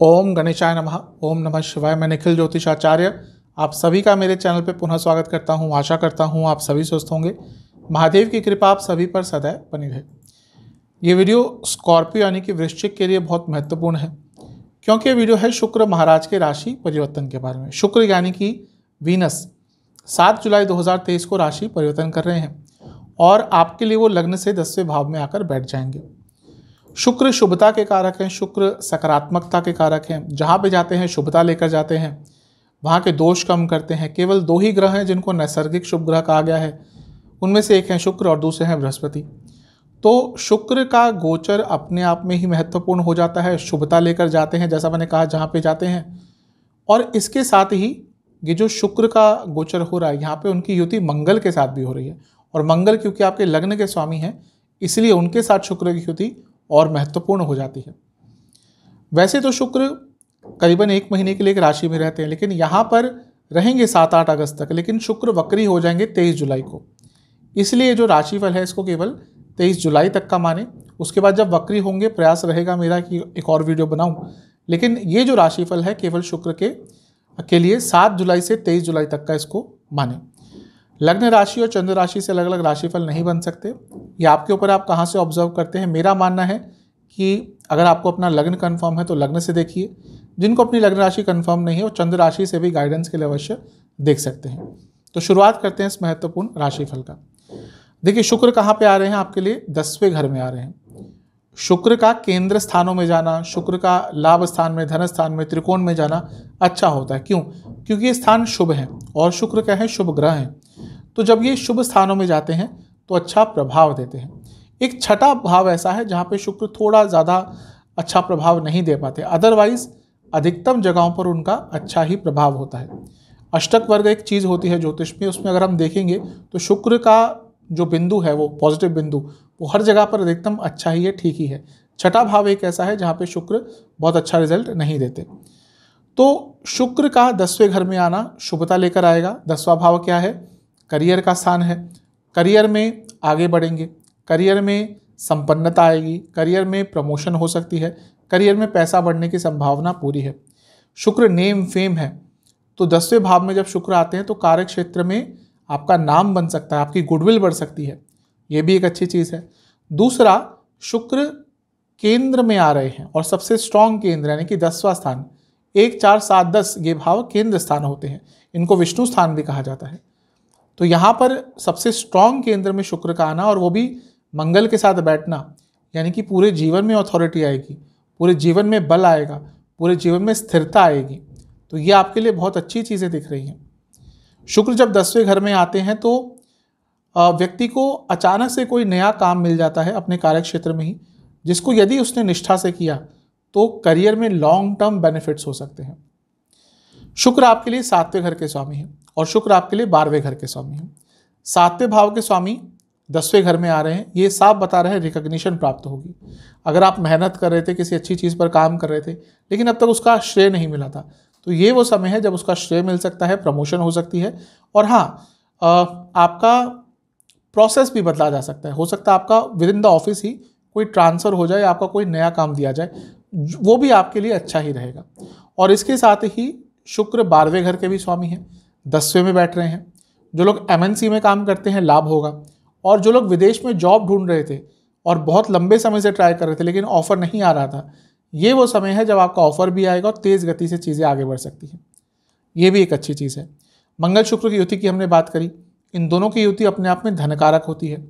ओम गणेशाय नमः। ओम नमः शिवाय। मैं निखिल ज्योतिषाचार्य आप सभी का मेरे चैनल पे पुनः स्वागत करता हूँ। आशा करता हूँ आप सभी स्वस्थ होंगे। महादेव की कृपा आप सभी पर सदैव बनी रहे। ये वीडियो स्कॉर्पियो यानी कि वृश्चिक के लिए बहुत महत्वपूर्ण है, क्योंकि ये वीडियो है शुक्र महाराज के राशि परिवर्तन के बारे में। शुक्र यानी कि वीनस 7 जुलाई 2023 को राशि परिवर्तन कर रहे हैं और आपके लिए वो लग्न से 10वें भाव में आकर बैठ जाएंगे। शुक्र शुभता के कारक हैं, शुक्र सकारात्मकता के कारक हैं। जहाँ पे जाते हैं शुभता लेकर जाते हैं, वहाँ के दोष कम करते हैं। केवल 2 ही ग्रह हैं जिनको नैसर्गिक शुभ ग्रह कहा गया है, उनमें से एक है शुक्र और दूसरे हैं बृहस्पति। तो शुक्र का गोचर अपने आप में ही महत्वपूर्ण हो जाता है, शुभता लेकर जाते हैं जैसा मैंने कहा जहाँ पे जाते हैं। और इसके साथ ही ये जो शुक्र का गोचर हो रहा है, यहाँ पे उनकी युति मंगल के साथ भी हो रही है, और मंगल क्योंकि आपके लग्न के स्वामी हैं इसलिए उनके साथ शुक्र की युति और महत्वपूर्ण हो जाती है। वैसे तो शुक्र करीबन 1 महीने के लिए एक राशि में रहते हैं, लेकिन यहाँ पर रहेंगे 7-8 अगस्त तक, लेकिन शुक्र वक्री हो जाएंगे 23 जुलाई को। इसलिए जो राशिफल है इसको केवल 23 जुलाई तक का माने। उसके बाद जब वक्री होंगे प्रयास रहेगा मेरा कि एक और वीडियो बनाऊं, लेकिन ये जो राशिफल है केवल शुक्र के लिए 7 जुलाई से 23 जुलाई तक का इसको माने। लग्न राशि और चंद्र राशि से अलग अलग राशिफल नहीं बन सकते। ये आपके ऊपर आप कहाँ से ऑब्जर्व करते हैं। मेरा मानना है कि अगर आपको अपना लग्न कंफर्म है तो लग्न से देखिए, जिनको अपनी लग्न राशि कंफर्म नहीं है वो चंद्र राशि से भी गाइडेंस के लिए अवश्य देख सकते हैं। तो शुरुआत करते हैं इस महत्वपूर्ण राशिफल का। देखिए शुक्र कहाँ पे आ रहे हैं आपके लिए, 10वें घर में आ रहे हैं। शुक्र का केंद्र स्थानों में जाना, शुक्र का लाभ स्थान में, धन स्थान में, त्रिकोण में जाना अच्छा होता है। क्यों? क्योंकि ये स्थान शुभ है और शुक्र क्या है, शुभ ग्रह हैं। तो जब ये शुभ स्थानों में जाते हैं तो अच्छा प्रभाव देते हैं। एक छठा भाव ऐसा है जहाँ पे शुक्र थोड़ा ज़्यादा अच्छा प्रभाव नहीं दे पाते, अदरवाइज अधिकतम जगहों पर उनका अच्छा ही प्रभाव होता है। अष्टक वर्ग एक चीज़ होती है ज्योतिष में, उसमें अगर हम देखेंगे तो शुक्र का जो बिंदु है वो पॉजिटिव बिंदु, वो हर जगह पर अधिकतम अच्छा ही है, ठीक ही है। छठा भाव एक ऐसा है जहाँ पे शुक्र बहुत अच्छा रिजल्ट नहीं देते। तो शुक्र का 10वें घर में आना शुभता लेकर आएगा। 10वां भाव क्या है? करियर का स्थान है। करियर में आगे बढ़ेंगे, करियर में संपन्नता आएगी, करियर में प्रमोशन हो सकती है, करियर में पैसा बढ़ने की संभावना पूरी है। शुक्र नेम फेम है, तो 10वें भाव में जब शुक्र आते हैं तो कार्य क्षेत्र में आपका नाम बन सकता है, आपकी गुडविल बढ़ सकती है, ये भी एक अच्छी चीज़ है। दूसरा, शुक्र केंद्र में आ रहे हैं और सबसे स्ट्रॉन्ग केंद्र यानी कि 10वां स्थान, 1, 4, 7, 10 ये भाव केंद्र स्थान होते हैं, इनको विष्णु स्थान भी कहा जाता है। तो यहाँ पर सबसे स्ट्रॉन्ग केंद्र में शुक्र का आना और वो भी मंगल के साथ बैठना, यानी कि पूरे जीवन में अथॉरिटी आएगी, पूरे जीवन में बल आएगा, पूरे जीवन में स्थिरता आएगी। तो ये आपके लिए बहुत अच्छी चीज़ें दिख रही हैं। शुक्र जब 10वें घर में आते हैं तो व्यक्ति को अचानक से कोई नया काम मिल जाता है अपने कार्य क्षेत्र में ही, जिसको यदि उसने निष्ठा से किया तो करियर में लॉन्ग टर्म बेनिफिट्स हो सकते हैं। शुक्र आपके लिए 7वें घर के स्वामी हैं और शुक्र आपके लिए 12वें घर के स्वामी हैं। 7वें भाव के स्वामी 10वें घर में आ रहे हैं, ये साफ बता रहे हैं रिकॉग्निशन प्राप्त होगी। अगर आप मेहनत कर रहे थे, किसी अच्छी चीज़ पर काम कर रहे थे, लेकिन अब तक उसका श्रेय नहीं मिला था, तो ये वो समय है जब उसका श्रेय मिल सकता है, प्रमोशन हो सकती है। और हाँ, आपका प्रोसेस भी बदला जा सकता है। हो सकता है आपका विद इन द ऑफिस ही कोई ट्रांसफ़र हो जाए, आपका कोई नया काम दिया जाए, वो भी आपके लिए अच्छा ही रहेगा। और इसके साथ ही शुक्र 12वें घर के भी स्वामी हैं, 10वें में बैठ रहे हैं। जो लोग MNC में काम करते हैं लाभ होगा, और जो लोग विदेश में जॉब ढूंढ रहे थे और बहुत लंबे समय से ट्राई कर रहे थे लेकिन ऑफ़र नहीं आ रहा था, ये वो समय है जब आपका ऑफ़र भी आएगा और तेज़ गति से चीज़ें आगे बढ़ सकती हैं। ये भी एक अच्छी चीज़ है। मंगल शुक्र की युति की हमने बात करी, इन दोनों की युति अपने आप में धनकारक होती है।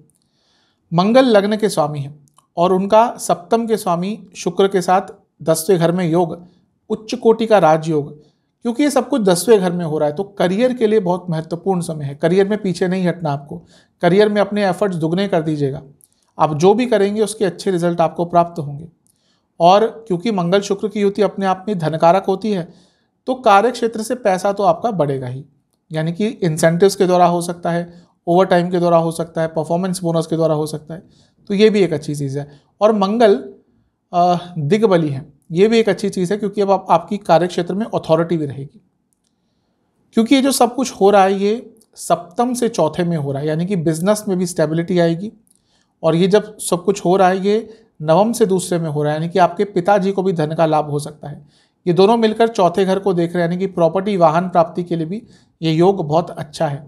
मंगल लग्न के स्वामी हैं और उनका सप्तम के स्वामी शुक्र के साथ 10वें घर में योग, उच्च कोटि का राजयोग। क्योंकि ये सब कुछ 10वें घर में हो रहा है तो करियर के लिए बहुत महत्वपूर्ण समय है। करियर में पीछे नहीं हटना आपको, करियर में अपने एफर्ट्स दुगने कर दीजिएगा। आप जो भी करेंगे उसके अच्छे रिजल्ट आपको प्राप्त होंगे। और क्योंकि मंगल शुक्र की युति अपने आप में धनकारक होती है तो कार्य क्षेत्र से पैसा तो आपका बढ़ेगा ही, यानी कि इंसेंटिव्स के द्वारा हो सकता है, ओवर टाइम के द्वारा हो सकता है, परफॉर्मेंस बोनस के द्वारा हो सकता है। तो ये भी एक अच्छी चीज़ है। और मंगल दिग्बली है, ये भी एक अच्छी चीज़ है क्योंकि अब आपकी कार्य क्षेत्र में अथॉरिटी भी रहेगी। क्योंकि ये जो सब कुछ हो रहा है ये सप्तम से चौथे में हो रहा है, यानी कि बिजनेस में भी स्टेबिलिटी आएगी। और ये जब सब कुछ हो रहा है ये नवम से दूसरे में हो रहा है, यानी कि आपके पिताजी को भी धन का लाभ हो सकता है। ये दोनों मिलकर चौथे घर को देख रहे हैं, यानी कि प्रॉपर्टी वाहन प्राप्ति के लिए भी ये योग बहुत अच्छा है।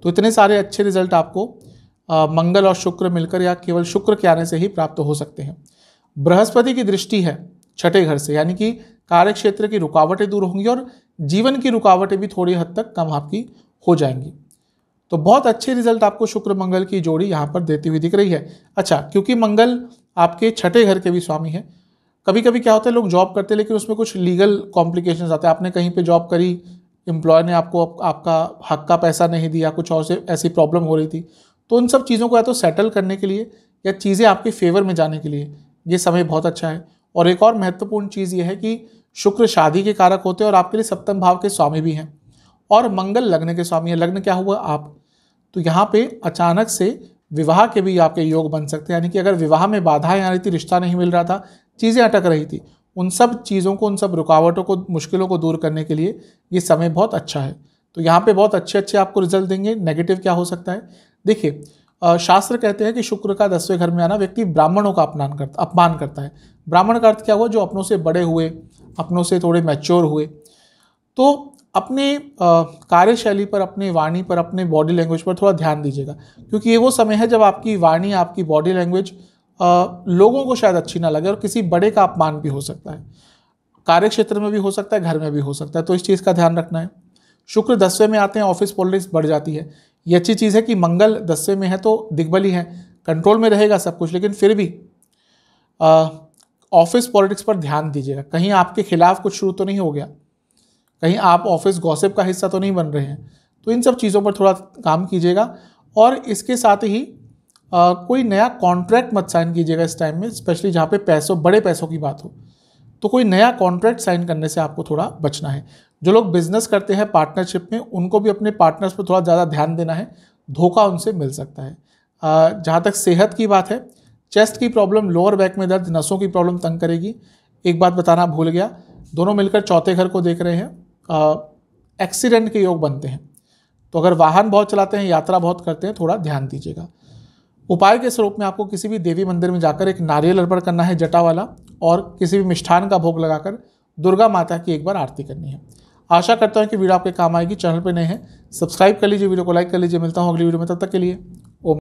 तो इतने सारे अच्छे रिजल्ट आपको मंगल और शुक्र मिलकर या केवल शुक्र के आने से ही प्राप्त हो सकते हैं। बृहस्पति की दृष्टि है छठे घर से, यानी कि कार्य क्षेत्र की रुकावटें दूर होंगी और जीवन की रुकावटें भी थोड़ी हद तक कम आपकी हो जाएंगी। तो बहुत अच्छे रिजल्ट आपको शुक्र मंगल की जोड़ी यहाँ पर देती हुई दिख रही है। अच्छा, क्योंकि मंगल आपके छठे घर के भी स्वामी है, कभी कभी क्या होता है लोग जॉब करते हैं लेकिन उसमें कुछ लीगल कॉम्प्लिकेशंस आते हैं। आपने कहीं पे जॉब करी, एम्प्लॉय ने आपको आपका हक का पैसा नहीं दिया, कुछ और से ऐसी प्रॉब्लम हो रही थी, तो उन सब चीज़ों को या तो सेटल करने के लिए या चीज़ें आपके फेवर में जाने के लिए ये समय बहुत अच्छा है। और एक और महत्वपूर्ण चीज़ ये है कि शुक्र शादी के कारक होते हैं और आपके लिए सप्तम भाव के स्वामी भी हैं, और मंगल लग्न के स्वामी है। लग्न क्या हुआ आप, तो यहाँ पे अचानक से विवाह के भी आपके योग बन सकते हैं, यानी कि अगर विवाह में बाधाएं आ रही थी, रिश्ता नहीं मिल रहा था, चीज़ें अटक रही थी, उन सब चीज़ों को, उन सब रुकावटों को, मुश्किलों को दूर करने के लिए ये समय बहुत अच्छा है। तो यहाँ पे बहुत अच्छे अच्छे आपको रिजल्ट देंगे। नेगेटिव क्या हो सकता है, देखिए शास्त्र कहते हैं कि शुक्र का 10वें घर में आना व्यक्ति ब्राह्मणों का अपमान करता है। ब्राह्मण का अर्थ क्या हुआ, जो अपनों से बड़े हुए, अपनों से थोड़े मैच्योर हुए। तो अपने कार्यशैली पर, अपनी वाणी पर, अपने बॉडी लैंग्वेज पर थोड़ा ध्यान दीजिएगा, क्योंकि ये वो समय है जब आपकी वाणी, आपकी बॉडी लैंग्वेज लोगों को शायद अच्छी ना लगे और किसी बड़े का अपमान भी हो सकता है। कार्य क्षेत्र में भी हो सकता है, घर में भी हो सकता है, तो इस चीज़ का ध्यान रखना है। शुक्र 10वें में आते हैं, ऑफिस पॉलिटिक्स बढ़ जाती है। ये अच्छी चीज़ है कि मंगल 10वें में है तो दिग्बली है, कंट्रोल में रहेगा सब कुछ, लेकिन फिर भी ऑफिस पॉलिटिक्स पर ध्यान दीजिएगा। कहीं आपके खिलाफ कुछ शुरू तो नहीं हो गया, कहीं आप ऑफिस गॉसिप का हिस्सा तो नहीं बन रहे हैं, तो इन सब चीज़ों पर थोड़ा काम कीजिएगा। और इसके साथ ही कोई नया कॉन्ट्रैक्ट मत साइन कीजिएगा इस टाइम में, स्पेशली जहाँ पे बड़े पैसों की बात हो, तो कोई नया कॉन्ट्रैक्ट साइन करने से आपको थोड़ा बचना है। जो लोग बिजनेस करते हैं पार्टनरशिप में, उनको भी अपने पार्टनर्स पर थोड़ा ज़्यादा ध्यान देना है, धोखा उनसे मिल सकता है। जहाँ तक सेहत की बात है, चेस्ट की प्रॉब्लम, लोअर बैक में दर्द, नसों की प्रॉब्लम तंग करेगी। एक बात बताना भूल गया, दोनों मिलकर चौथे घर को देख रहे हैं, एक्सीडेंट के योग बनते हैं। तो अगर वाहन बहुत चलाते हैं, यात्रा बहुत करते हैं, थोड़ा ध्यान दीजिएगा। उपाय के स्वरूप में आपको किसी भी देवी मंदिर में जाकर एक नारियल अर्पण करना है जटा वाला, और किसी भी मिष्ठान का भोग लगाकर दुर्गा माता की एक बार आरती करनी है। आशा करता हूँ कि वीडियो आपके काम आएगी। चैनल पर नए हैं, सब्सक्राइब कर लीजिए, वीडियो को लाइक कर लीजिए। मिलता हूँ अगली वीडियो में, तब तक के लिए ओम।